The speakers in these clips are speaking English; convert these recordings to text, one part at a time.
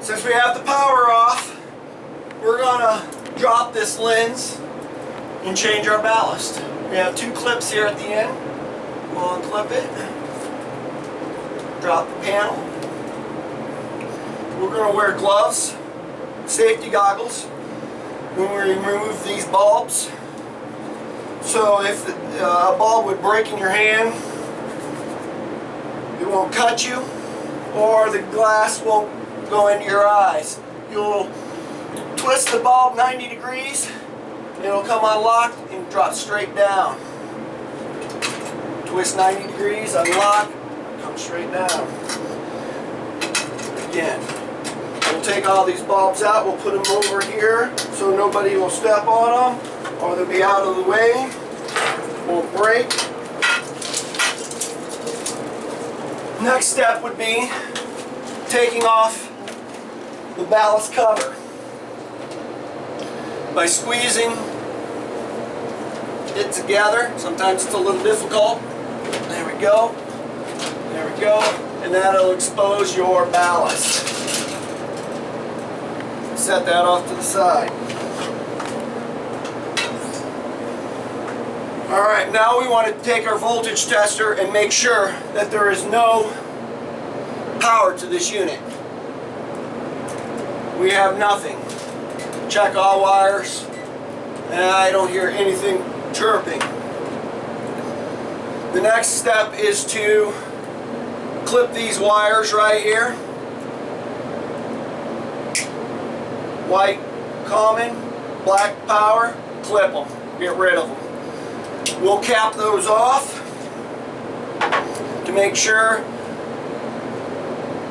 Since we have the power off, we're gonna drop this lens and change our ballast. We have two clips here at the end. We'll unclip it, drop the panel. We're gonna wear gloves, safety goggles when we remove these bulbs. So if a bulb would break in your hand, it won't cut you, or the glass won't go into your eyes. You'll twist the bulb 90 degrees, it'll come unlocked and drop straight down. Twist 90 degrees, unlock, come straight down. Again, we'll take all these bulbs out, we'll put them over here so nobody will step on them, or they'll be out of the way, won't break. Next step would be taking off the ballast cover by squeezing it together. Sometimes it's a little difficult. There we go. There we go. And that'll expose your ballast. Set that off to the side. Alright, now we want to take our voltage tester and make sure that there is no power to this unit. We have nothing. Check all wires, and I don't hear anything chirping. The next step is to clip these wires right here. White common, black power, clip them, get rid of them. We'll cap those off to make sure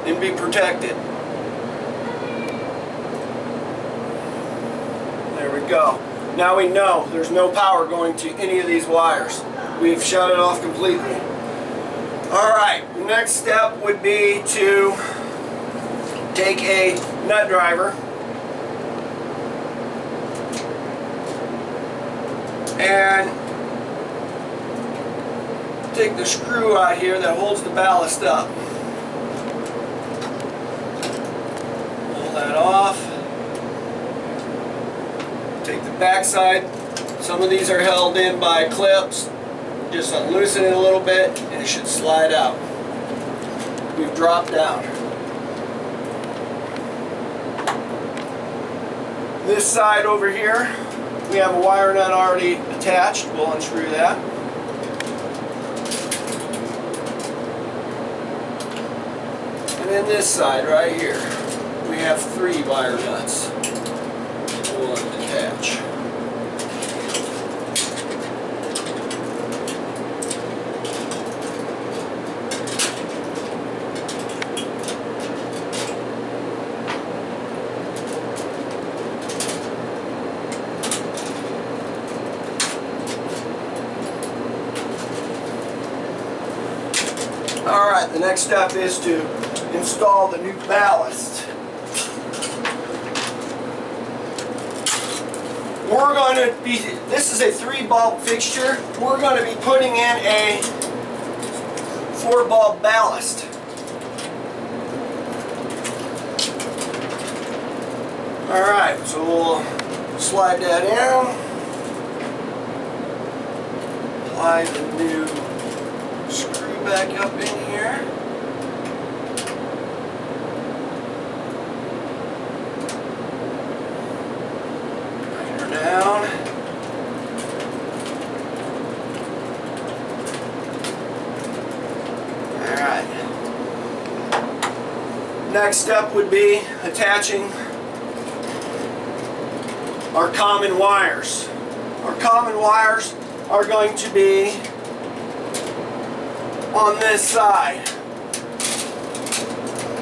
and be protected. There we go. Now we know there's no power going to any of these wires. We've shut it off completely. Alright, the next step would be to take a nut driver and take the screw out here that holds the ballast up. Pull that off. Take the back side. Some of these are held in by clips. Just unloosen it a little bit and it should slide out. We've dropped down. This side over here, we have a wire nut already attached. We'll unscrew that. And then this side right here, we have 3 wire nuts. We'll unattach. Alright, the next step is to install the new ballast. We're going to be, this is a 3-bulb fixture, we're going to be putting in a 4-bulb ballast. Alright, so we'll slide that in, apply the new screw back up in here. Bring her down. Alright. Next step would be attaching our common wires. Our common wires are going to be on this side.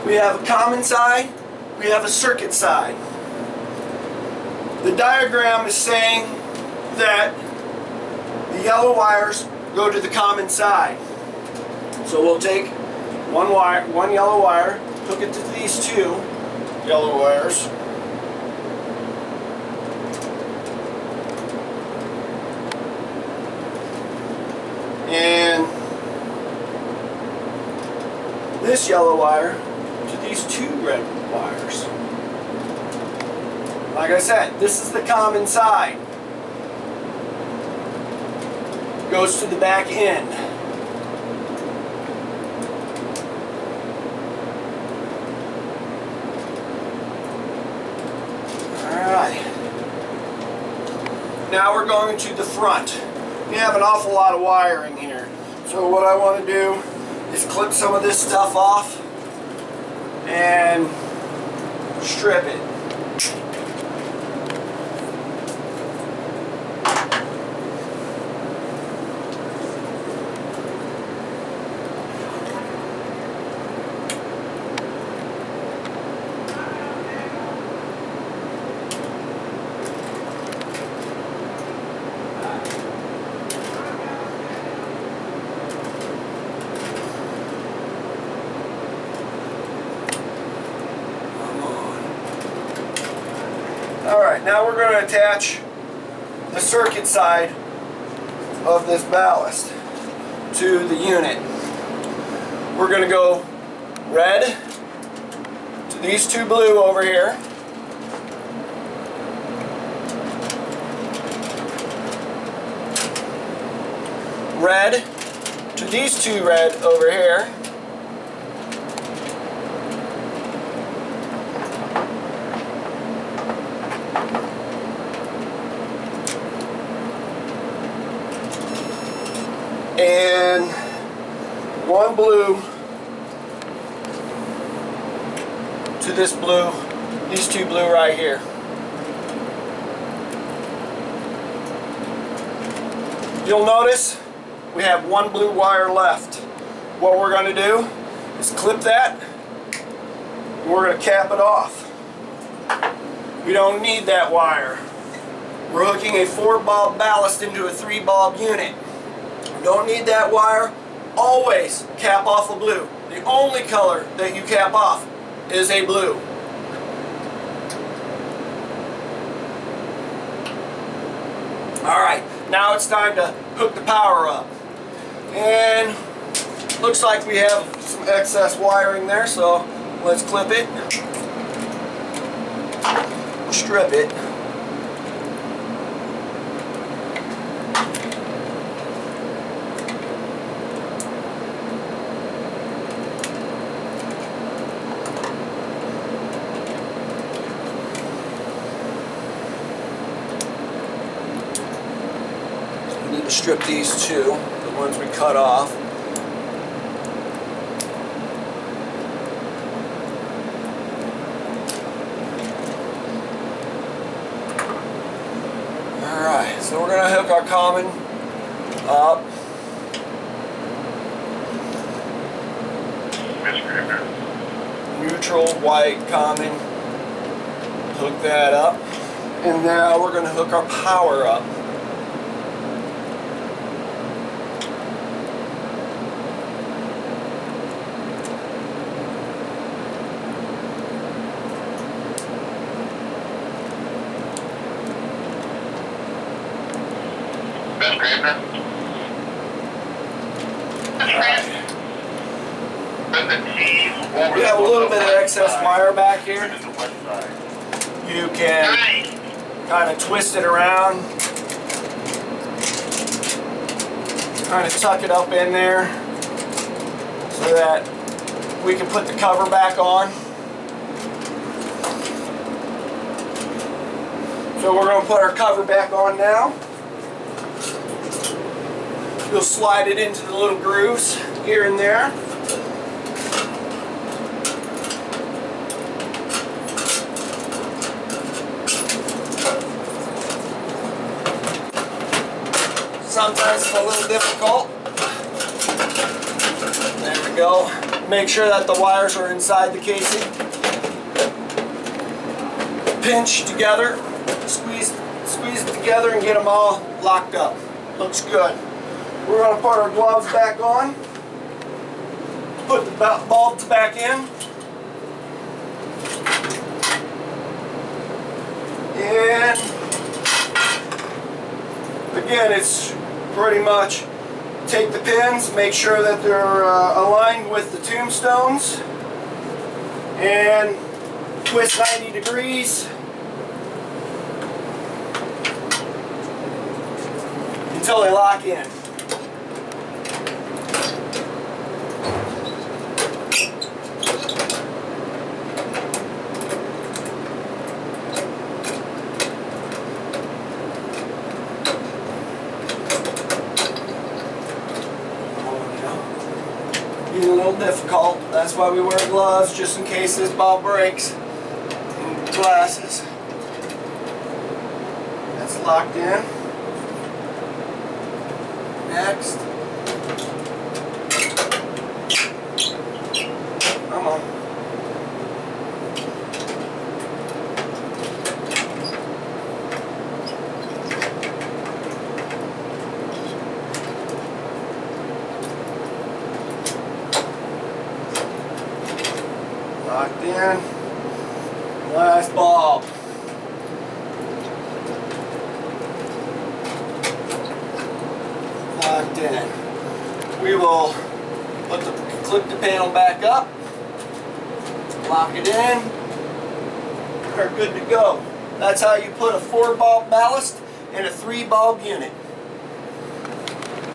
We have a common side, we have a circuit side. The diagram is saying that the yellow wires go to the common side. So we'll take one yellow wire, hook it to these 2 yellow wires. And this yellow wire to these 2 red wires. Like I said, this is the common side. Goes to the back end. Alright. Now we're going to the front. We have an awful lot of wiring here. So what I want to do is clip some of this stuff off and strip it. Alright, now we're going to attach the circuit side of this ballast to the unit. We're going to go red to these two blue over here. Red to these two red over here. And one blue to this blue, these two blue right here. You'll notice we have one blue wire left. What we're going to do is clip that and we're going to cap it off. We don't need that wire. We're hooking a 4-bulb ballast into a 3-bulb unit. Don't need that wire. Always cap off a blue. The only color that you cap off is a blue. Alright, now it's time to hook the power up. And looks like we have some excess wiring there, so let's clip it, strip it. Strip these two, the ones we cut off. Alright, so we're going to hook our common up. Neutral, white, common. Hook that up. And now we're going to hook our power up. We have a little bit of excess wire back here. You can kind of twist it around, kind of tuck it up in there so that we can put the cover back on. So we're going to put our cover back on now. You'll slide it into the little grooves here and there. Sometimes it's a little difficult. There we go. Make sure that the wires are inside the casing. Pinch together, squeeze it together and get them all locked up. Looks good. We're going to put our gloves back on, put the bulbs back in, and again, it's pretty much take the pins, make sure that they're aligned with the tombstones, and twist 90 degrees, until they lock in. A little difficult. That's why we wear gloves, just in case this ball breaks. And glasses. That's locked in. Next. Come on. Locked in. Last ball. Locked in. We will clip the panel back up. Lock it in. We're good to go. That's how you put a 4-bulb ballast in a 3-bulb unit.